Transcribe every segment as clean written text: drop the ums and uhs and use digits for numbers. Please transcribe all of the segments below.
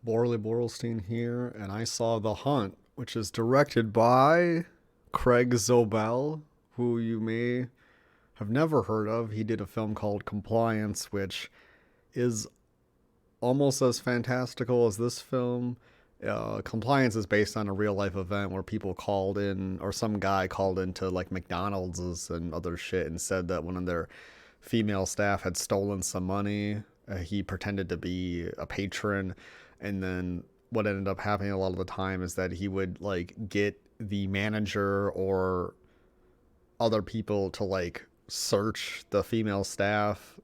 Borley Borlstein here, and I saw The Hunt, which is directed by Craig Zobel, who you may have never heard of. He did a film called Compliance, which is almost as fantastical as this film. Compliance is based on a real life event where people called in, or some guy called into like McDonald's and other shit and said that one of their female staff had stolen some money. He pretended to be a patron, and then what ended up happening a lot of the time is that he would like get the manager or other people to like search the female staff,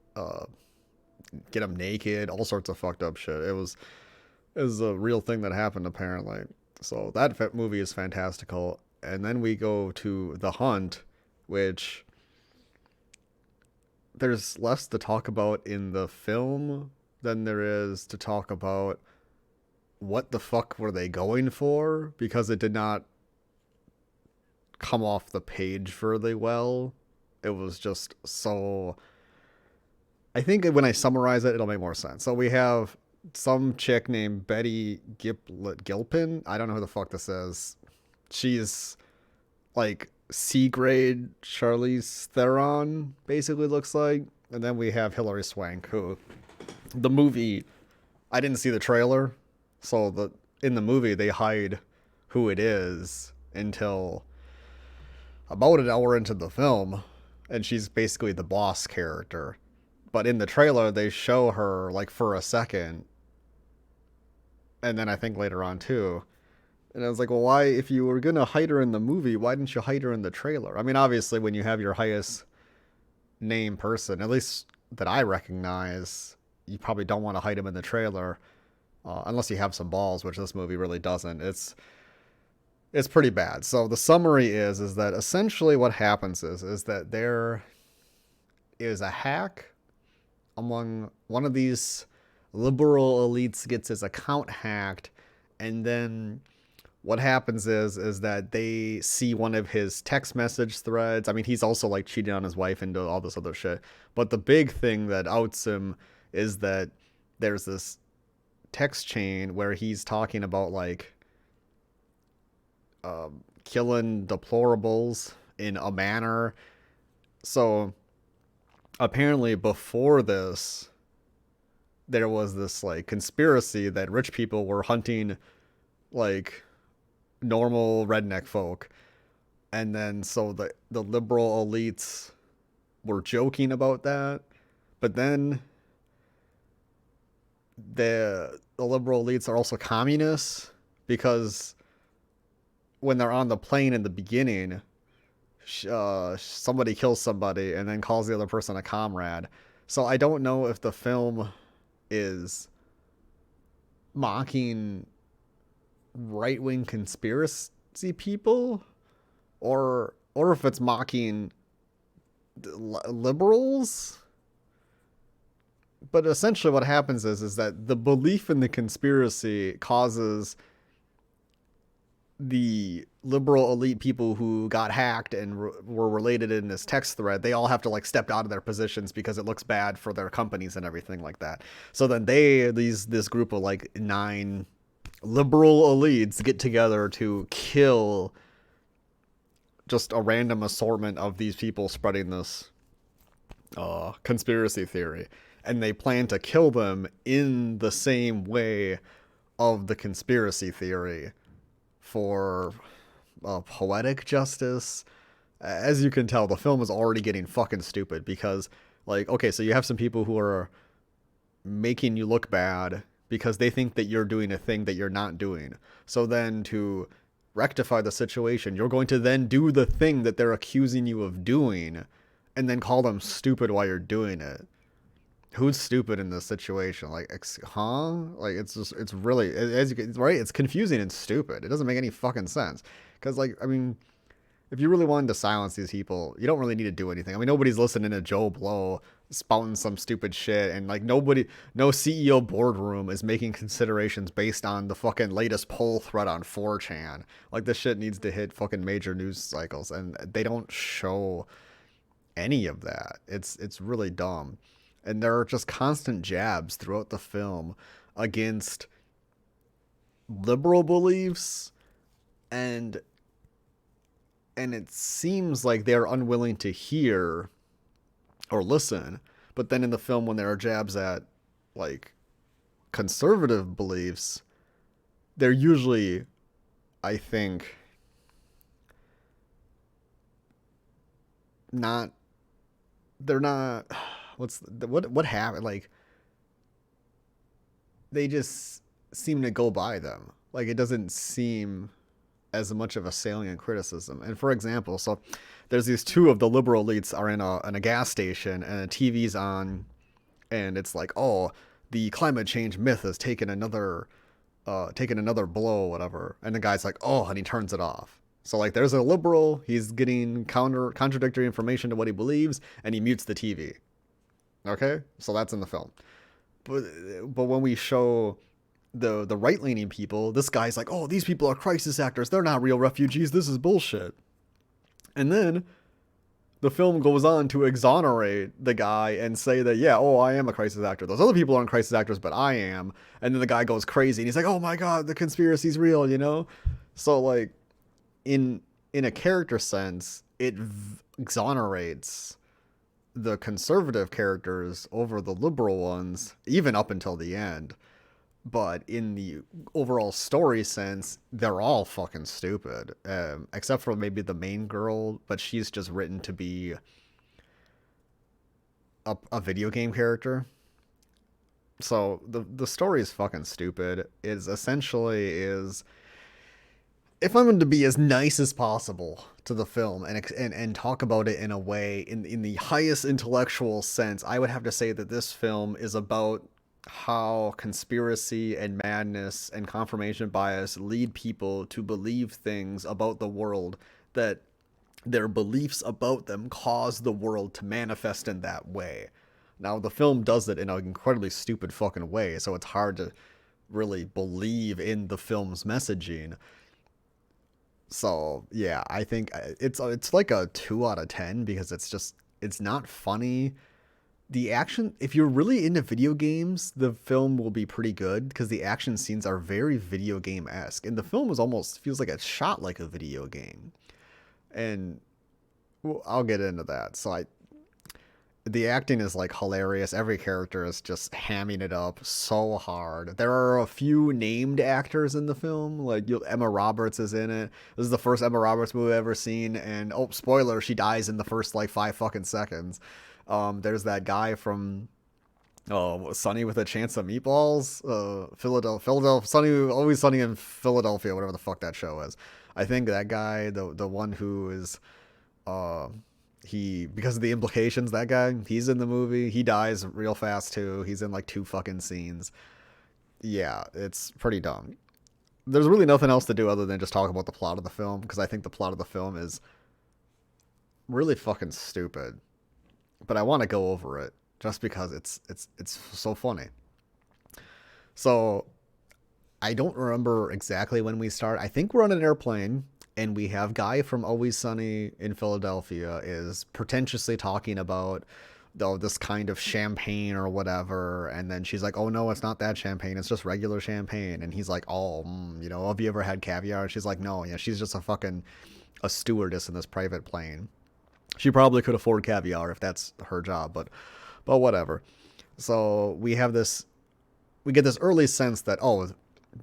get them naked, all sorts of fucked up shit. It was a real thing that happened apparently. So that movie is fantastical. And then we go to The Hunt, which there's less to talk about in the film than there is to talk about what the fuck were they going for, because it did not come off the page really well. It was just so. I think when I summarize it, it'll make more sense. So we have some chick named Betty Gilpin. I don't know who the fuck this is. She's like C grade Charlize Theron, basically looks like. And then we have Hilary Swank, who the movie, I didn't see the trailer, so in the movie they hide who it is until about an hour into the film, and she's basically the boss character. But in the trailer they show her like for a second, and then I think later on too. And I was like, well, why, if you were gonna hide her in the movie, why didn't you hide her in the trailer? I mean, obviously, when you have your highest name person, at least that I recognize, you probably don't want to hide him in the trailer, unless you have some balls, which this movie really doesn't. It's pretty bad. So the summary is that essentially what happens is that there is a hack among one of these liberal elites, gets his account hacked, and then what happens is that they see one of his text message threads. I mean, he's also like cheating on his wife and all this other shit. But the big thing that outs him is that there's this text chain where he's talking about like killing deplorables in a manner. So apparently before this, there was this like conspiracy that rich people were hunting like normal redneck folk, and then so the liberal elites were joking about that, but then the liberal elites are also communists, because when they're on the plane in the beginning, somebody kills somebody and then calls the other person a comrade. So I don't know if the film is mocking right wing conspiracy people, or if it's mocking liberals. But essentially what happens is that the belief in the conspiracy causes the liberal elite people who got hacked and were related in this text thread, they all have to like step out of their positions because it looks bad for their companies and everything like that. So then this group of like 9 liberal elites get together to kill just a random assortment of these people spreading this conspiracy theory, and they plan to kill them in the same way of the conspiracy theory for poetic justice. As you can tell, the film is already getting fucking stupid, because like, okay, so you have some people who are making you look bad because they think that you're doing a thing that you're not doing. So then to rectify the situation, you're going to then do the thing that they're accusing you of doing and then call them stupid while you're doing it. Who's stupid in this situation? Like, huh? Like, it's really, as you can, right? It's confusing and stupid. It doesn't make any fucking sense. Because, like, I mean, if you really wanted to silence these people, you don't really need to do anything. I mean, nobody's listening to Joe Blow spouting some stupid shit, and like no CEO boardroom is making considerations based on the fucking latest poll thread on 4chan. Like, this shit needs to hit fucking major news cycles, and they don't show any of that. It's really dumb. And there are just constant jabs throughout the film against liberal beliefs, and it seems like they're unwilling to hear or listen. But then in the film, when there are jabs at like conservative beliefs, they're usually, I think, not. They're not. What happened? Like they just seem to go by them. Like it doesn't seem as much of a salient criticism. And for example, so there's these two of the liberal elites are in a gas station and a TV's on, and it's like, oh, the climate change myth has taken another blow, whatever. And the guy's like, oh, and he turns it off. So like, there's a liberal, he's getting contradictory information to what he believes, and he mutes the TV. Okay, so that's in the film. But when we show the right leaning people, this guy's like, oh, these people are crisis actors. They're not real refugees. This is bullshit. And then the film goes on to exonerate the guy and say that, yeah, oh, I am a crisis actor. Those other people aren't crisis actors, but I am. And then the guy goes crazy and he's like, oh my God, the conspiracy's real, you know? So like in a character sense, it exonerates the conservative characters over the liberal ones, even up until the end. But in the overall story sense, they're all fucking stupid, except for maybe the main girl, but she's just written to be a video game character. So the story is fucking stupid. It's essentially is, if I'm going to be as nice as possible to the film and talk about it in a way in the highest intellectual sense, I would have to say that this film is about how conspiracy and madness and confirmation bias lead people to believe things about the world that their beliefs about them cause the world to manifest in that way. Now, the film does it in an incredibly stupid fucking way, so it's hard to really believe in the film's messaging. So, yeah, I think it's like a 2 out of 10 because it's not funny. The action, if you're really into video games, the film will be pretty good because the action scenes are very video game-esque. And the film is almost feels like it's shot like a video game. And well, I'll get into that. So the acting is like hilarious. Every character is just hamming it up so hard. There are a few named actors in the film. Like Emma Roberts is in it. This is the first Emma Roberts movie I've ever seen. And oh, spoiler, she dies in the first like 5 fucking seconds. There's that guy from Sunny with a Chance of Meatballs, Philadelphia, Always Sunny in Philadelphia, whatever the fuck that show is. I think that guy, the one who is, he, because of the implications, that guy, he's in the movie. He dies real fast too. He's in like 2 fucking scenes. Yeah, it's pretty dumb. There's really nothing else to do other than just talk about the plot of the film because I think the plot of the film is really fucking stupid. But I want to go over it just because it's so funny. So I don't remember exactly when we start. I think we're on an airplane and we have guy from Always Sunny in Philadelphia is pretentiously talking about this kind of champagne or whatever, and then she's like, oh no, it's not that champagne, it's just regular champagne. And he's like, oh, have you ever had caviar? And she's like, no. Yeah, she's just a stewardess in this private plane. She probably could afford caviar if that's her job, but whatever. So we get this early sense that, oh,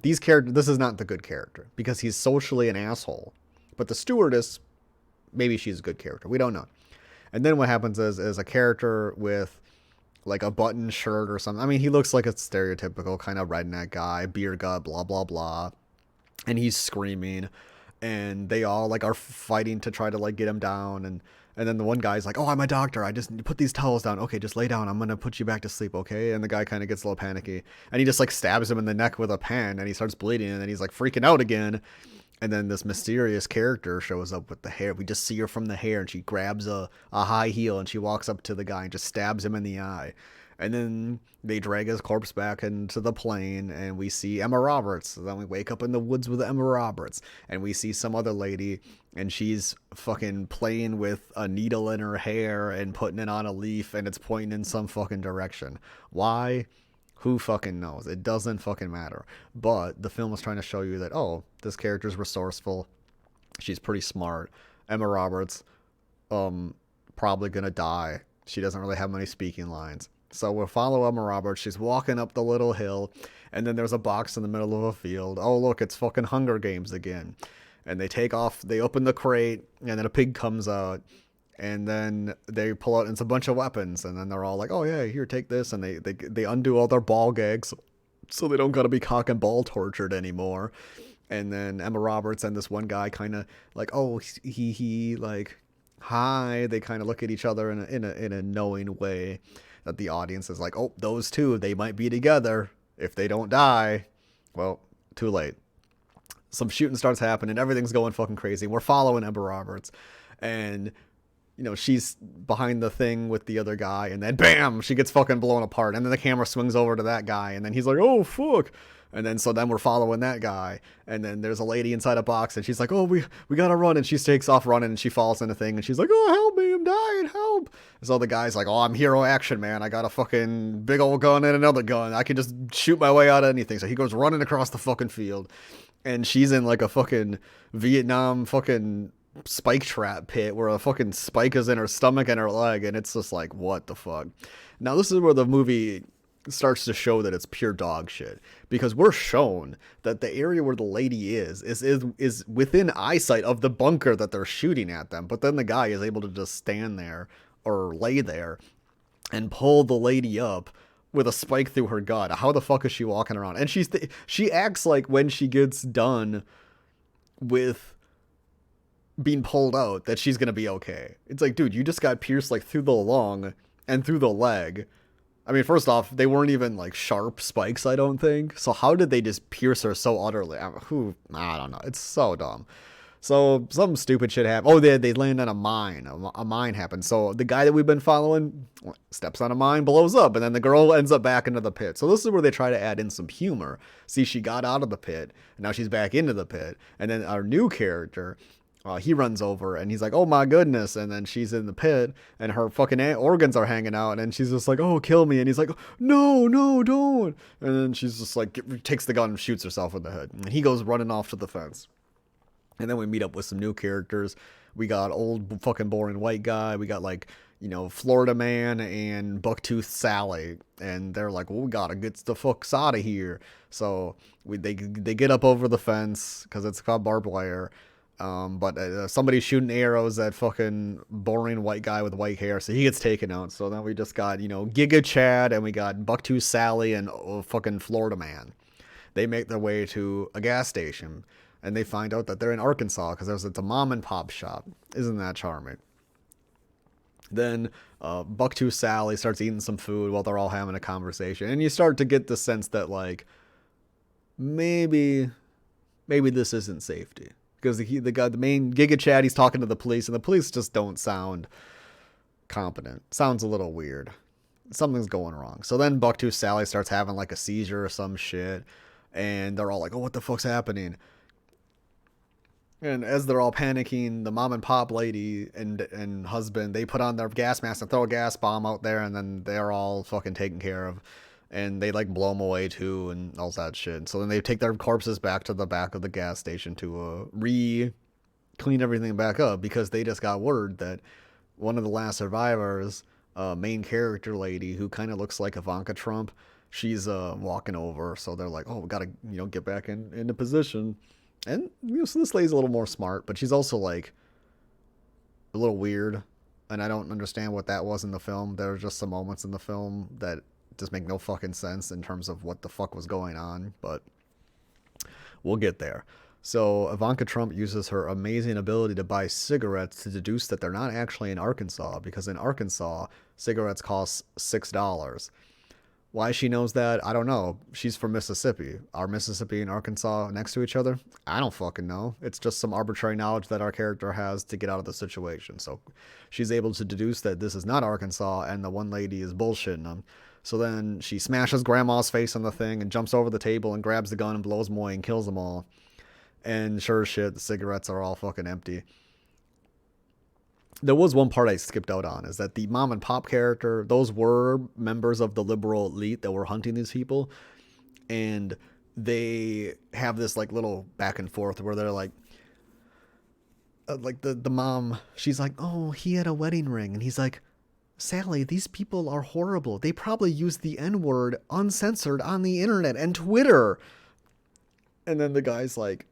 this is not the good character because he's socially an asshole. But the stewardess, maybe she's a good character. We don't know. And then what happens is a character with like a button shirt or something. I mean, he looks like a stereotypical kind of redneck guy, beer gut, blah, blah, blah. And he's screaming. And they all like are fighting to try to like get him down. And then the one guy's like, oh, I'm a doctor. I just put these towels down. Okay, just lay down. I'm going to put you back to sleep, okay? And the guy kind of gets a little panicky. And he just like stabs him in the neck with a pen. And he starts bleeding. And then he's like freaking out again. And then this mysterious character shows up with the hair. We just see her from the hair. And she grabs a high heel. And she walks up to the guy and just stabs him in the eye. And then they drag his corpse back into the plane, and we see Emma Roberts. So then we wake up in the woods with Emma Roberts, and we see some other lady, and she's fucking playing with a needle in her hair and putting it on a leaf, and it's pointing in some fucking direction. Why? Who fucking knows? It doesn't fucking matter. But the film was trying to show you that, oh, this character's resourceful. She's pretty smart. Emma Roberts, probably gonna die. She doesn't really have many speaking lines. So we'll follow Emma Roberts. She's walking up the little hill, and then there's a box in the middle of a field. Oh, look, it's fucking Hunger Games again. And they take off, they open the crate, and then a pig comes out. And then they pull out, and it's a bunch of weapons. And then they're all like, oh, yeah, here, take this. And they undo all their ball gags so they don't gotta be cock and ball tortured anymore. And then Emma Roberts and this one guy kind of like, oh, he like, hi. They kind of look at each other in a knowing way that the audience is like, oh, those two, they might be together if they don't die. Well, too late. Some shooting starts happening. Everything's going fucking crazy. We're following Emma Roberts, and she's behind the thing with the other guy, and then bam, she gets fucking blown apart. And then the camera swings over to that guy, and then he's like, oh, fuck. And then so we're following that guy, and then there's a lady inside a box, and she's like, oh, we gotta run. And she takes off running, and she falls in a thing, and she's like, oh, help me, I'm dying, help. So the guy's like, oh, I'm hero action, man. I got a fucking big old gun and another gun. I can just shoot my way out of anything. So he goes running across the fucking field, and she's in like a fucking Vietnam fucking spike trap pit where a fucking spike is in her stomach and her leg, and it's just like, what the fuck. Now this is where the movie starts to show that it's pure dog shit, because we're shown that the area where the lady is within eyesight of the bunker that they're shooting at them, but then the guy is able to just stand there or lay there and pull the lady up with a spike through her gut. How the fuck is she walking around? And she acts like when she gets done with being pulled out that she's gonna be okay. It's like, dude, you just got pierced like through the lung and through the leg. I mean, first off, they weren't even like sharp spikes, I don't think. So how did they just pierce her so utterly? I don't know. It's so dumb. So some stupid shit happened. Oh, they land on a mine. A mine happened. So the guy that we've been following steps on a mine, blows up, and then the girl ends up back into the pit. So this is where they try to add in some humor. See, she got out of the pit, and now she's back into the pit. And then our new character, he runs over, and he's like, oh my goodness. And then she's in the pit, and her fucking organs are hanging out, and she's just like, oh, kill me. And he's like, no, don't. And then she's just like, takes the gun and shoots herself in the head. And he goes running off to the fence. And then we meet up with some new characters. We got old fucking boring white guy. We got like, Florida Man and Bucktooth Sally. And they're like, well, we gotta get the fucks out of here. So they get up over the fence because it's got barbed wire. But somebody's shooting arrows at fucking boring white guy with white hair, so he gets taken out. So then we just got, Giga Chad, and we got Bucktooth Sally and fucking Florida Man. They make their way to a gas station, and they find out that they're in Arkansas because it's a mom and pop shop. Isn't that charming? Then Bucktooth Sally starts eating some food while they're all having a conversation, and you start to get the sense that like maybe this isn't safety. Because the main Giga Chad, he's talking to the police, and the police just don't sound competent. Sounds a little weird. Something's going wrong. So then Bucktooth Sally starts having like a seizure or some shit, and they're all like, oh, what the fuck's happening? And as they're all panicking, the mom and pop lady and husband, they put on their gas mask and throw a gas bomb out there, and then they're all fucking taken care of. And they like blow them away too and all that shit. So then they take their corpses back to the back of the gas station to clean everything back up, because they just got word that one of the last survivors, main character lady who kind of looks like Ivanka Trump, she's walking over. So they're like, oh, we gotta get back into position. And so this lady's a little more smart, but she's also like a little weird, and I don't understand what that was in the film. There are just some moments in the film that just make no fucking sense in terms of what the fuck was going on, but we'll get there. So Ivanka Trump uses her amazing ability to buy cigarettes to deduce that they're not actually in Arkansas, because in Arkansas, cigarettes cost $6. Why she knows that, I don't know. She's from Mississippi. Are Mississippi and Arkansas next to each other? I don't fucking know. It's just some arbitrary knowledge that our character has to get out of the situation. So she's able to deduce that this is not Arkansas, and the one lady is bullshitting them. So then she smashes grandma's face on the thing and jumps over the table and grabs the gun and blows them away and kills them all. And sure as shit, the cigarettes are all fucking empty. there was one part I skipped out on, is that the mom and pop character, those were members of the liberal elite that were hunting these people, and they have this like little back and forth where they're like the mom, she's like, oh, he had a wedding ring, and he's like, Sally, these people are horrible. They probably use the N-word uncensored on the internet and Twitter. And then the guy's like,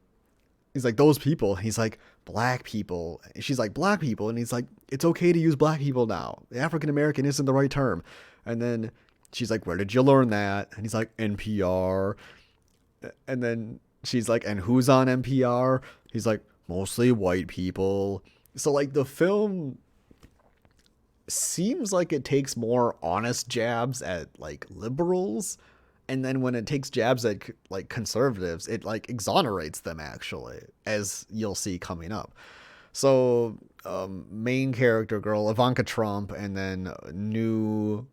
he's like, those people. He's like, black people. She's like, black people. And he's like, it's okay to use black people now. African American isn't the right term. And then she's like, where did you learn that? And he's like, NPR. And then she's like, and who's on NPR? He's like, mostly white people. So like the film seems like it takes more honest jabs at like liberals, and then when it takes jabs at like conservatives, it like exonerates them, actually, as you'll see coming up. So main character girl Ivanka Trump, and then new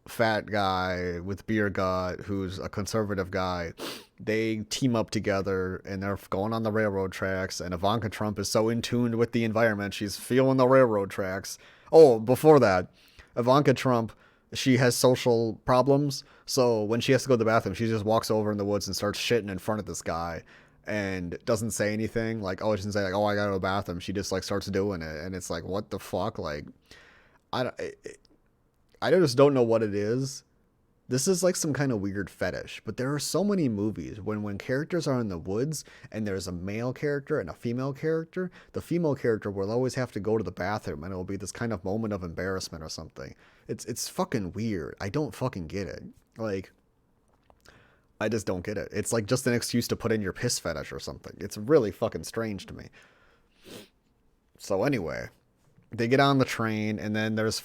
fat guy with beer gut who's a conservative guy, they team up together and they're going on the railroad tracks, and Ivanka Trump is so in tune with the environment, she's feeling the railroad tracks. Oh, before that, Ivanka Trump, she has social problems, so when she has to go to the bathroom, she just walks over in the woods and starts shitting in front of this guy and doesn't say anything. Like, oh, she doesn't say like, oh, I gotta go to the bathroom. She just like starts doing it, and it's like, what the fuck? Like, I just don't know what it is. This is like some kind of weird fetish, but there are so many movies when characters are in the woods and there's a male character and a female character, the female character will always have to go to the bathroom, and it will be this kind of moment of embarrassment or something. It's fucking weird. I don't fucking get it. Like, I just don't get it. It's like just an excuse to put in your piss fetish or something. It's really fucking strange to me. So anyway, they get on the train, and then there's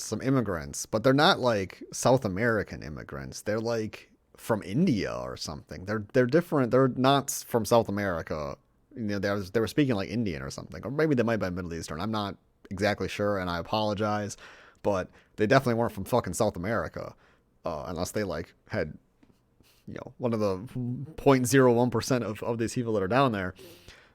some immigrants, but they're not like South American immigrants. They're like from India or something. They're different. They're not from South America. You know, they were speaking like Indian or something, or maybe they might be Middle Eastern. I'm not exactly sure, and I apologize, but they definitely weren't from fucking South America, unless they like had, you know, one of the 0.01% of these people that are down there.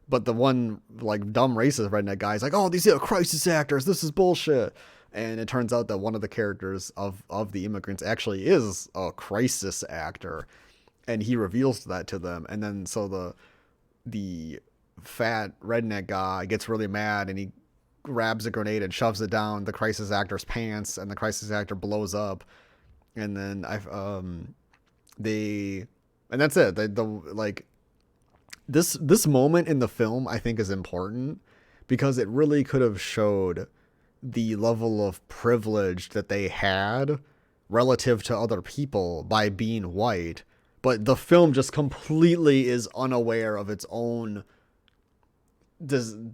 But the one like dumb racist redneck guy is like, oh, these are crisis actors. This is bullshit. And it turns out that one of the characters of the immigrants actually is a crisis actor, and he reveals that to them. And then so the fat redneck guy gets really mad, and he grabs a grenade and shoves it down the crisis actor's pants, and the crisis actor blows up. And then and that's it. This moment in the film, I think, is important because it really could have showed the level of privilege that they had relative to other people by being white, but the film just completely is unaware of its own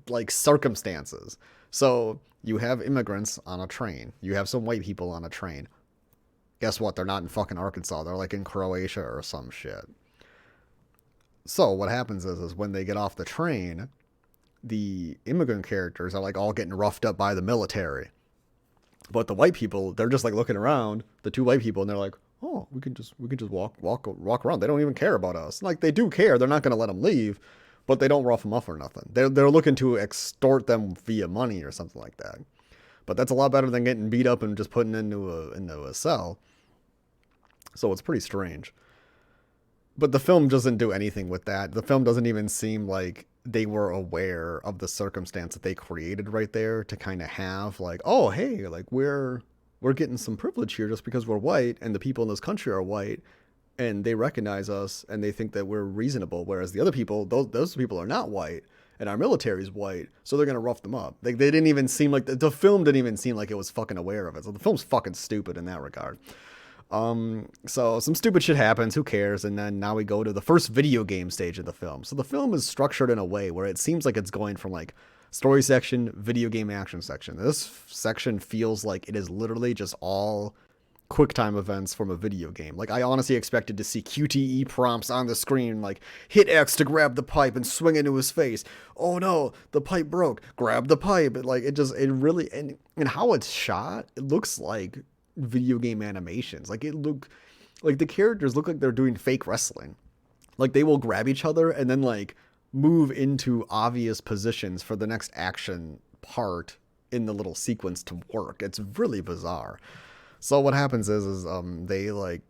like circumstances. So you have immigrants on a train, you have some white people on a train. Guess what? They're not in fucking Arkansas. They're like in Croatia or some shit. So what happens is when they get off the train, the immigrant characters are like all getting roughed up by the military. But the white people, they're just like looking around, the two white people, and they're like, oh, we can just walk around. They don't even care about us. Like, they do care. They're not going to let them leave, but they don't rough them up or nothing. They're looking to extort them via money or something like that. But that's a lot better than getting beat up and just putting into a cell. So it's pretty strange. But the film doesn't do anything with that. The film doesn't even seem like they were aware of the circumstance that they created right there to kind of have like, oh, hey, like we're getting some privilege here just because we're white, and the people in this country are white, and they recognize us and they think that we're reasonable, whereas the other people, those people are not white, and our military is white, so they're gonna rough them up. Like, they didn't even seem like the film didn't even seem like it was fucking aware of it. So the film's fucking stupid in that regard. So some stupid shit happens, who cares? And then now we go to the first video game stage of the film. So the film is structured in a way where it seems like it's going from like story section, video game action section. This section feels like it is literally just all QuickTime events from a video game. Like, I honestly expected to see QTE prompts on the screen, like hit X to grab the pipe and swing into his face. Oh no, the pipe broke. Grab the pipe. Like, it really, and how it's shot, it looks like video game animations. Like, the characters look like they're doing fake wrestling. Like, they will grab each other and then like move into obvious positions for the next action part in the little sequence to work. It's really bizarre. So what happens is they like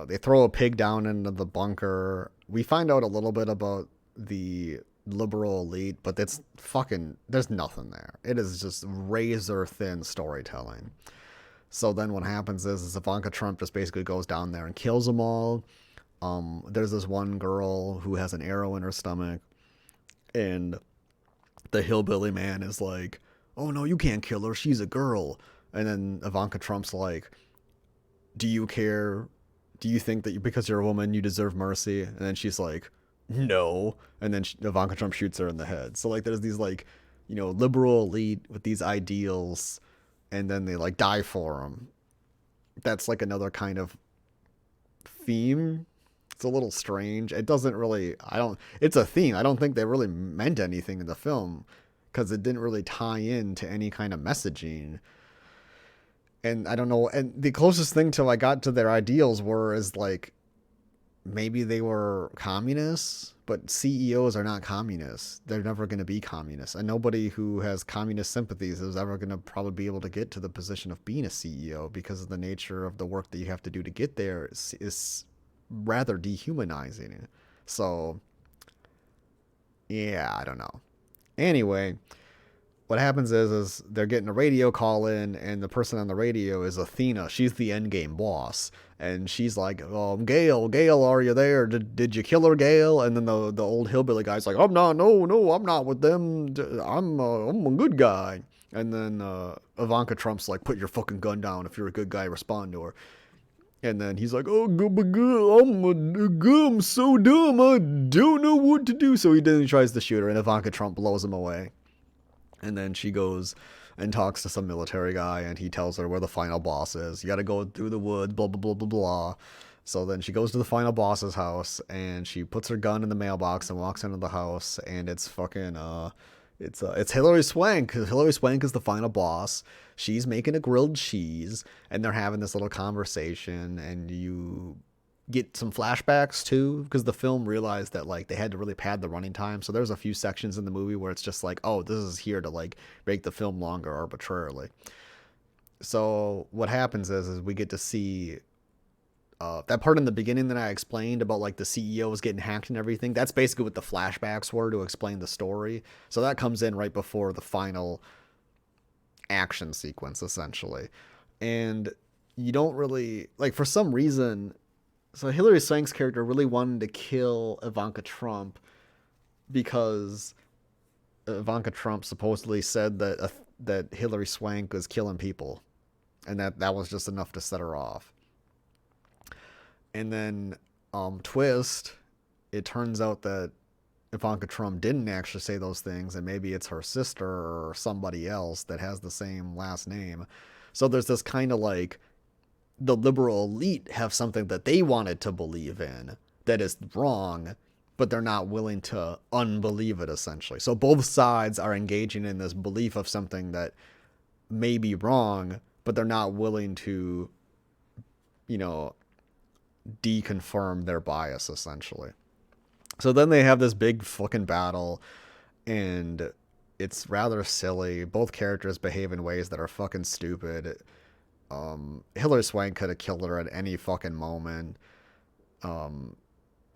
they throw a pig down into the bunker. We find out a little bit about the liberal elite, but it's fucking there's nothing there. It is just razor thin storytelling. So then what happens is Ivanka Trump just basically goes down there and kills them all. There's this one girl who has an arrow in her stomach, and the hillbilly man is like, "Oh no, you can't kill her. She's a girl." And then Ivanka Trump's like, "Do you care? Do you think that because you're a woman you deserve mercy?" And then she's like, "No." And then Ivanka Trump shoots her in the head. So like there's these like, liberal elite with these ideals, and then they like die for them. That's like another kind of theme. It's a little strange. It doesn't really. I don't. It's a theme. I don't think they really meant anything in the film because it didn't really tie in to any kind of messaging. And I don't know. And the closest thing till I got to their ideals is like maybe they were communists, but CEOs are not communists. They're never going to be communists. And nobody who has communist sympathies is ever going to probably be able to get to the position of being a CEO because of the nature of the work that you have to do to get there is rather dehumanizing. So, yeah, I don't know. Anyway, what happens is they're getting a radio call in, and the person on the radio is Athena. She's the endgame boss, and she's like, Gale, are you there? Did you kill her, Gale?" And then the old hillbilly guy's like, "I'm not, no, I'm not with them. I'm a good guy." And then Ivanka Trump's like, "Put your fucking gun down. If you're a good guy, respond to her." And then he's like, "Oh, I'm so dumb. I don't know what to do." So he tries to shoot her, and Ivanka Trump blows him away. And then she goes and talks to some military guy, and he tells her where the final boss is. You got to go through the woods, blah, blah, blah, blah, blah. So then she goes to the final boss's house, and she puts her gun in the mailbox and walks into the house, and it's fucking, it's Hilary Swank. Hilary Swank is the final boss. She's making a grilled cheese, and they're having this little conversation, and you get some flashbacks too, because the film realized that like they had to really pad the running time. So there's a few sections in the movie where it's just like, oh, this is here to like make the film longer arbitrarily. So what happens is we get to see that part in the beginning that I explained about like the CEOs getting hacked and everything. That's basically what the flashbacks were to explain the story. So that comes in right before the final action sequence, essentially. And you don't really like, for some reason. So Hilary Swank's character really wanted to kill Ivanka Trump because Ivanka Trump supposedly said that Hilary Swank was killing people, and that was just enough to set her off. And then twist, it turns out that Ivanka Trump didn't actually say those things, and maybe it's her sister or somebody else that has the same last name. So there's this kind of like the liberal elite have something that they wanted to believe in that is wrong, but they're not willing to unbelieve it, essentially. So both sides are engaging in this belief of something that may be wrong, but they're not willing to, deconfirm their bias, essentially. So then they have this big fucking battle, and it's rather silly. Both characters behave in ways that are fucking stupid. Hilary Swank could have killed her at any fucking moment.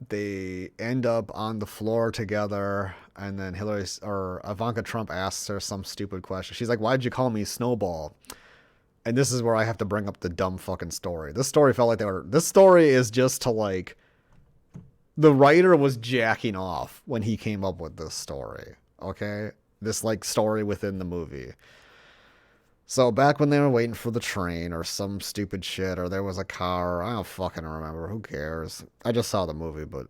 They end up on the floor together, and then Ivanka Trump asks her some stupid question. She's like, "Why'd you call me Snowball?" And this is where I have to bring up the dumb fucking story. This story felt like this story is just to like, the writer was jacking off when he came up with this story. Okay? This like story within the movie. So back when they were waiting for the train or some stupid shit, or there was a car, I don't fucking remember. Who cares? I just saw the movie, but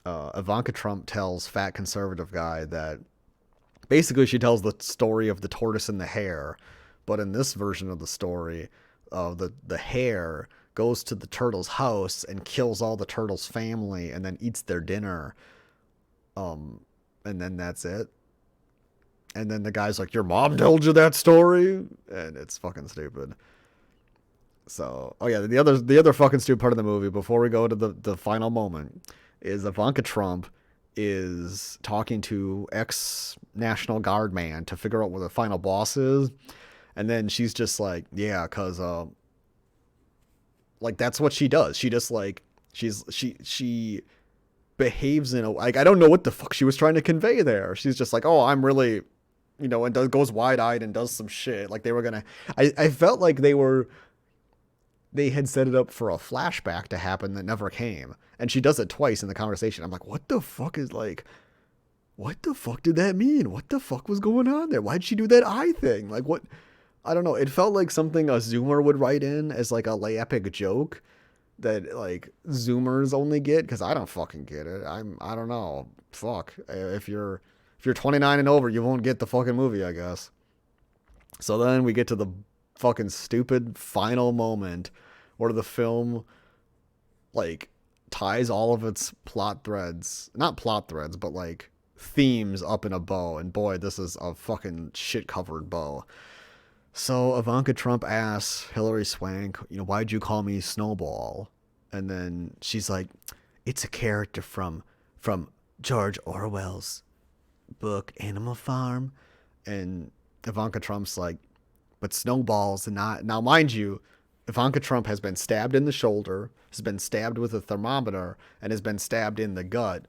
Ivanka Trump tells fat conservative guy that basically she tells the story of the tortoise and the hare, but in this version of the story, the hare goes to the turtle's house and kills all the turtle's family and then eats their dinner. And then that's it. And then the guy's like, "Your mom told you that story?" And it's fucking stupid. So, oh yeah, the other fucking stupid part of the movie before we go to the final moment is Ivanka Trump is talking to ex National Guard man to figure out where the final boss is. And then she's just like, yeah, cause like that's what she does. She just like she behaves in a like I don't know what the fuck she was trying to convey there. She's just like, oh, I'm really, and goes wide eyed and does some shit. Like they were gonna. I felt like they had set it up for a flashback to happen that never came, and she does it twice in the conversation. I'm like, what the fuck is like. What the fuck did that mean? What the fuck was going on there? Why'd she do that eye thing? Like what? I don't know. It felt like something a Zoomer would write in as like a lay epic joke that like Zoomers only get because I don't fucking get it. I don't know. Fuck. If you're 29 and over, you won't get the fucking movie, I guess. So then we get to the fucking stupid final moment where the film like ties all of its plot threads, not plot threads, but like themes up in a bow. And boy, this is a fucking shit covered bow. So Ivanka Trump asks Hilary Swank, why'd you call me Snowball? And then she's like, it's a character from George Orwell's book Animal Farm. And Ivanka Trump's like, but snowballs and not. Now, mind you, Ivanka Trump has been stabbed in the shoulder, has been stabbed with a thermometer, and has been stabbed in the gut,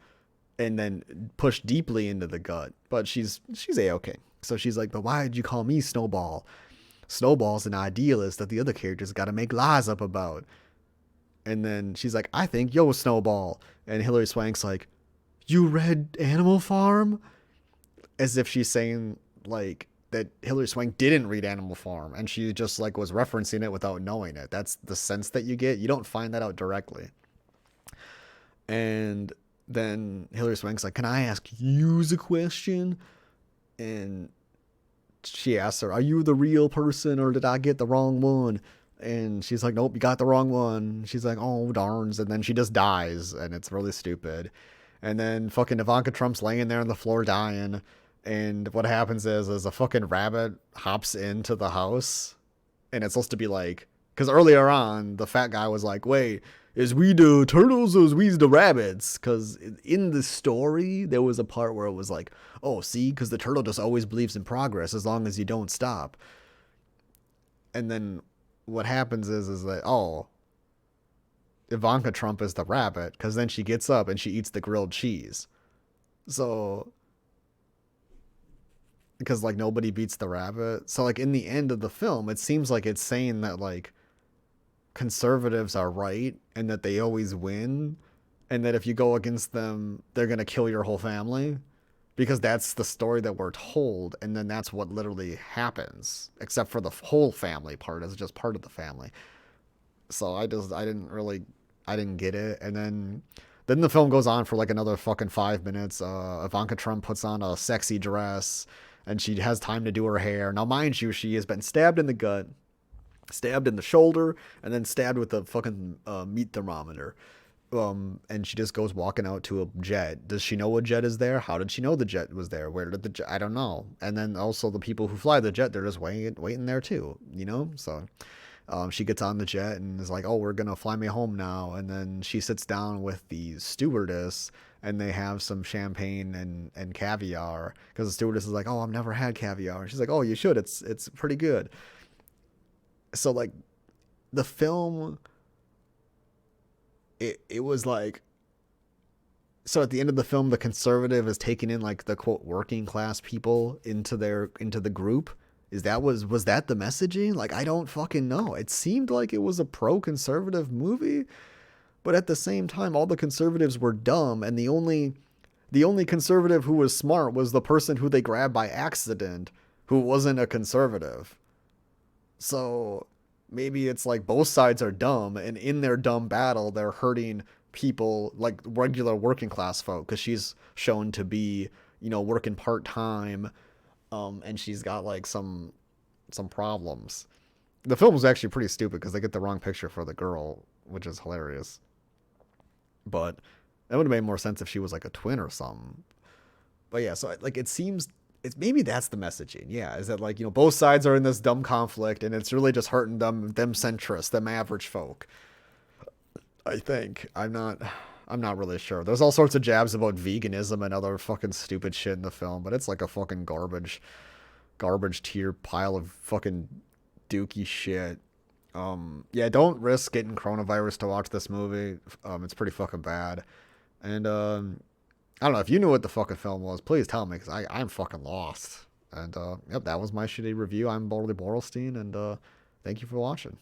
and then pushed deeply into the gut. But she's A-okay. So she's like, but why did you call me Snowball? Snowball's an idealist that the other characters got to make lies up about. And then she's like, I think yo Snowball. And Hilary Swank's like, you read Animal Farm? As if she's saying like that Hilary Swank didn't read Animal Farm and she just like was referencing it without knowing it. That's the sense that you get. You don't find that out directly. And then Hilary Swank's like, can I ask you a question? And she asks her, are you the real person or did I get the wrong one? And she's like, nope, you got the wrong one. She's like, oh, darns. And then she just dies and it's really stupid. And then fucking Ivanka Trump's laying there on the floor dying. And what happens is a fucking rabbit hops into the house. And it's supposed to be like, because earlier on, the fat guy was like, wait, is we the turtles or is we the rabbits? Because in the story, there was a part where it was like, oh, see, because the turtle just always believes in progress as long as you don't stop. And then what happens is that, oh, Ivanka Trump is the rabbit, because then she gets up and she eats the grilled cheese. So, because like nobody beats the rabbit. So like in the end of the film, it seems like it's saying that like conservatives are right and that they always win. And that if you go against them, they're going to kill your whole family. Because that's the story that we're told. And then that's what literally happens. Except for the whole family part is just part of the family. So I didn't get it. And then the film goes on for like another fucking 5 minutes. Ivanka Trump puts on a sexy dress and she has time to do her hair. Now, mind you, she has been stabbed in the gut, stabbed in the shoulder, and then stabbed with a fucking meat thermometer. And she just goes walking out to a jet. Does she know a jet is there? How did she know the jet was there? Where did the jet? I don't know. And then also the people who fly the jet, they're just waiting there too, So she gets on the jet and is like, oh, we're going to fly me home now. And then she sits down with the stewardess and they have some champagne and caviar because the stewardess is like, oh, I've never had caviar. And she's like, oh, you should. It's pretty good. So like the film, it was like, so at the end of the film, the conservative is taking in like the quote working class people into the group. Was that the messaging? Like, I don't fucking know. It seemed like it was a pro-conservative movie, but at the same time, all the conservatives were dumb, and the only conservative who was smart was the person who they grabbed by accident, who wasn't a conservative. So maybe it's like both sides are dumb, and in their dumb battle, they're hurting people like regular working class folk, because she's shown to be, working part-time, and she's got like some problems. The film was actually pretty stupid because they get the wrong picture for the girl, which is hilarious. But that would have made more sense if she was like a twin or something. But yeah, so like it seems maybe that's the messaging. Yeah, is that like, both sides are in this dumb conflict and it's really just hurting them centrists, them average folk. I think. I'm not I'm not really sure. There's all sorts of jabs about veganism and other fucking stupid shit in the film, but it's like a fucking garbage tier pile of fucking dookie shit. Yeah, don't risk getting coronavirus to watch this movie. It's pretty fucking bad. And I don't know if you knew what the fucking film was. Please tell me, because I'm fucking lost. And yep, that was my shitty review. I'm Borley Borelstein, and thank you for watching.